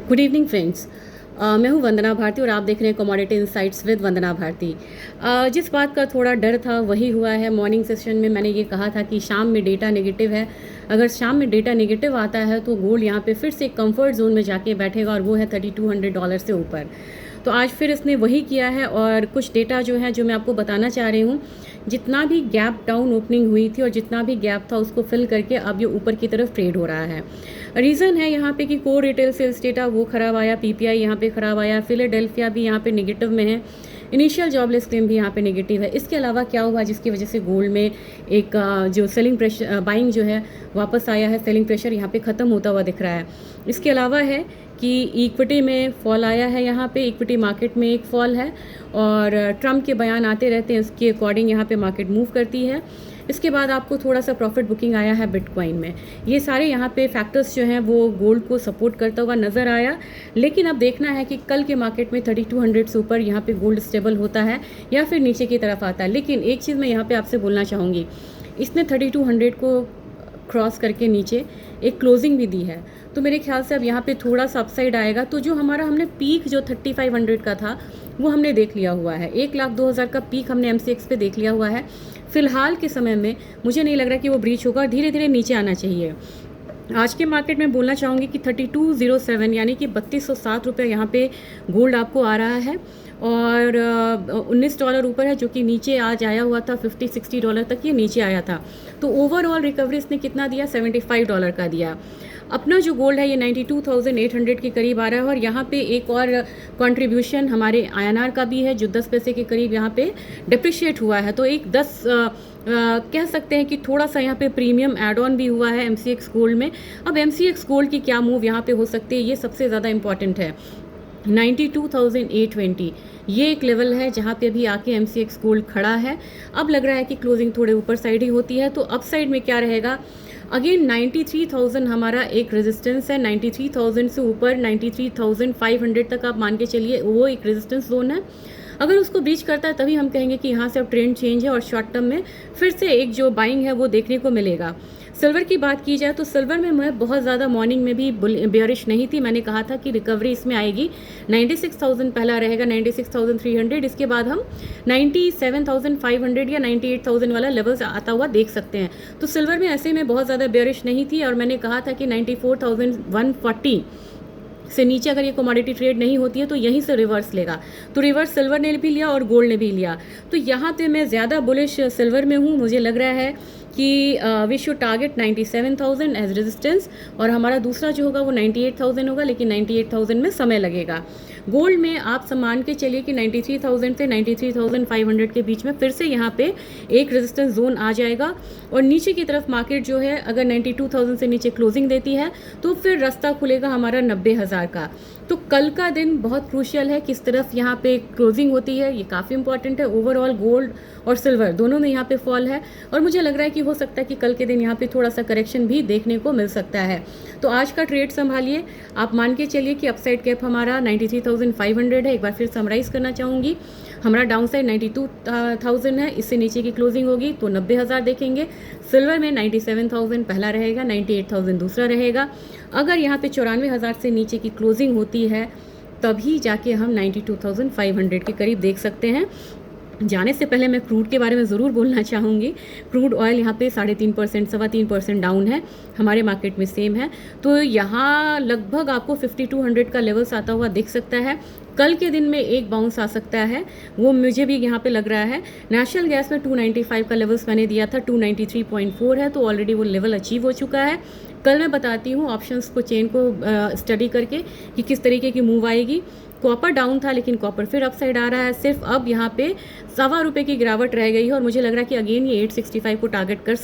Good evening friends. मैं हूं वंदना भारती और आप देख रहे हैं कमोडिटी इनसाइट्स विद वंदना भारती। जिस बात का थोड़ा डर था वही हुआ है। मॉर्निंग सेशन में मैंने ये कहा था कि शाम में डेटा नेगेटिव है। अगर शाम में डेटा नेगेटिव आता है तो गोल्ड यहाँ पे फिर से कंफर्ट जोन में जाके बैठेगा और वो है $3200 से ऊपर। तो आज फिर इसने वही किया है और कुछ डेटा जो है जो मैं आपको बताना चाह रही हूँ, जितना भी गैप डाउन ओपनिंग हुई थी और जितना भी गैप था उसको फिल करके अब ये ऊपर की तरफ ट्रेड हो रहा है। रीज़न है यहाँ पे कि कोर रिटेल सेल्स डेटा वो ख़राब आया, पीपीआई यहाँ पे ख़राब आया, फिलाडेल्फिया भी यहाँ पे नेगेटिव में है, इनिशियल जॉबलेस क्लेम भी यहाँ पे नेगेटिव है। इसके अलावा क्या हुआ जिसकी वजह से गोल्ड में एक जो सेलिंग प्रेशर बाइंग जो है वापस आया है, सेलिंग प्रेशर यहाँ पे ख़त्म होता हुआ दिख रहा है। इसके अलावा है कि इक्विटी में फॉल आया है, यहाँ पे इक्विटी मार्केट में एक फॉल है और ट्रम्प के बयान आते रहते हैं, उसके अकॉर्डिंग यहाँ पे मार्केट मूव करती है। इसके बाद आपको थोड़ा सा प्रॉफिट बुकिंग आया है बिटकॉइन में। ये सारे यहाँ पे फैक्टर्स जो हैं वो गोल्ड को सपोर्ट करता हुआ नज़र आया। लेकिन अब देखना है कि कल के मार्केट में 3200 से ऊपर यहाँ पे गोल्ड स्टेबल होता है या फिर नीचे की तरफ आता है। लेकिन एक चीज़ मैं यहाँ पे आपसे बोलना चाहूँगी, इसने 3200 को क्रॉस करके नीचे एक क्लोजिंग भी दी है, तो मेरे ख्याल से अब यहाँ पे थोड़ा सा अपसाइड आएगा। तो जो हमारा हमने पीक जो 3500 का था वो हमने देख लिया हुआ है, 1,02,000 का पीक हमने MCX पे देख लिया हुआ है। फिलहाल के समय में मुझे नहीं लग रहा कि वो ब्रीच होगा, धीरे धीरे नीचे आना चाहिए। आज के मार्केट में बोलना चाहूँगी कि 3207 यानी कि $3207 यहाँ पे गोल्ड आपको आ रहा है और $19 ऊपर है, जो कि नीचे आज आया हुआ था $50-60 तक ये नीचे आया था। तो ओवरऑल रिकवरी इसने कितना दिया, $75 का दिया। अपना जो गोल्ड है ये 92,800 के करीब आ रहा है और यहाँ पे एक और कंट्रीब्यूशन हमारे INR का भी है जो 10 पैसे के करीब यहाँ पे डिप्रिशिएट हुआ है। तो एक 10 कह सकते हैं कि थोड़ा सा यहाँ पे प्रीमियम एड ऑन भी हुआ है MCX गोल्ड में। अब MCX गोल्ड की क्या मूव यहाँ पे हो सकती है, ये सबसे ज़्यादा इंपॉर्टेंट है। 92,820 ये एक लेवल है जहाँ पे अभी आके MCX गोल्ड खड़ा है। अब लग रहा है कि क्लोजिंग थोड़े ऊपर साइड ही होती है, तो अप साइड में क्या रहेगा, अगेन 93,000 हमारा एक रेजिस्टेंस है। 93,000 से ऊपर 93,500 तक आप मान के चलिए वो एक रेजिस्टेंस जोन है। अगर उसको ब्रीच करता है तभी हम कहेंगे कि यहाँ से अब ट्रेंड चेंज है और शॉर्ट टर्म में फिर से एक जो बाइंग है वो देखने को मिलेगा। सिल्वर की बात की जाए तो सिल्वर में मैं बहुत ज़्यादा मॉर्निंग में भी बेयरिश नहीं थी। मैंने कहा था कि रिकवरी इसमें आएगी, 96,000 पहला रहेगा, 96,300, इसके बाद हम 97,500 या 98,000 वाला लेवल्स आता हुआ देख सकते हैं। तो सिल्वर में ऐसे में बहुत ज़्यादा बेयरिश नहीं थी और मैंने कहा था कि 94,140 से नीचे अगर ये कमोडिटी ट्रेड नहीं होती है तो यहीं से रिवर्स लेगा। तो रिवर्स सिल्वर ने भी लिया और गोल्ड ने भी लिया। तो यहाँ पे मैं ज़्यादा बुलिश सिल्वर में हूँ। मुझे लग रहा है कि we should target 97,000 as resistance और हमारा दूसरा जो होगा वो 98,000 होगा, लेकिन 98,000 में समय लगेगा। गोल्ड में आप मान के चलिए कि 93,000 से 93,500 के बीच में फिर से यहाँ पे एक रेजिस्टेंस जोन आ जाएगा और नीचे की तरफ मार्केट जो है अगर 92,000 से नीचे क्लोजिंग देती है तो फिर रास्ता खुलेगा हमारा 90,000 का। तो कल का दिन बहुत क्रूशियल है, किस तरफ यहाँ पे क्लोजिंग होती है ये काफ़ी इंपॉर्टेंट है। ओवरऑल गोल्ड और सिल्वर दोनों में यहाँ पे फॉल है और मुझे लग रहा है कि हो सकता है कि कल के दिन यहाँ पे थोड़ा सा करेक्शन भी देखने को मिल सकता है। तो आज का ट्रेड संभालिए, आप मान के चलिए कि अपसाइड कैप हमारा 93,500 है। एक बार फिर समराइज करना चाहूँगी, हमारा डाउन साइड 92,000 है, इससे नीचे की क्लोजिंग होगी तो 90,000 देखेंगे। सिल्वर में 97,000 पहला रहेगा, 98,000 दूसरा रहेगा। अगर यहाँ पे 94,000 से नीचे की क्लोजिंग होती है तभी जाके हम 92,500 के करीब देख सकते हैं। जाने से पहले मैं क्रूड के बारे में ज़रूर बोलना चाहूँगी। क्रूड ऑयल यहाँ पे 3.5% 3.25% डाउन है, हमारे मार्केट में सेम है। तो यहाँ लगभग आपको 5200 का लेवल्स आता हुआ दिख सकता है। कल के दिन में एक बाउंस आ सकता है, वो मुझे भी यहाँ पे लग रहा है। नेशनल गैस में 295 का लेवल्स मैंने दिया था, 293.4 है, तो ऑलरेडी वो लेवल अचीव हो चुका है। कल मैं बताती हूँ ऑप्शंस को चेन को स्टडी करके कि किस तरीके की मूव आएगी। कॉपर डाउन था लेकिन कॉपर फिर अपसाइड आ रहा है, सिर्फ अब यहाँ पे ₹1.25 की गिरावट रह गई है और मुझे लग रहा है कि अगेन ये 865 को टारगेट कर सकता है।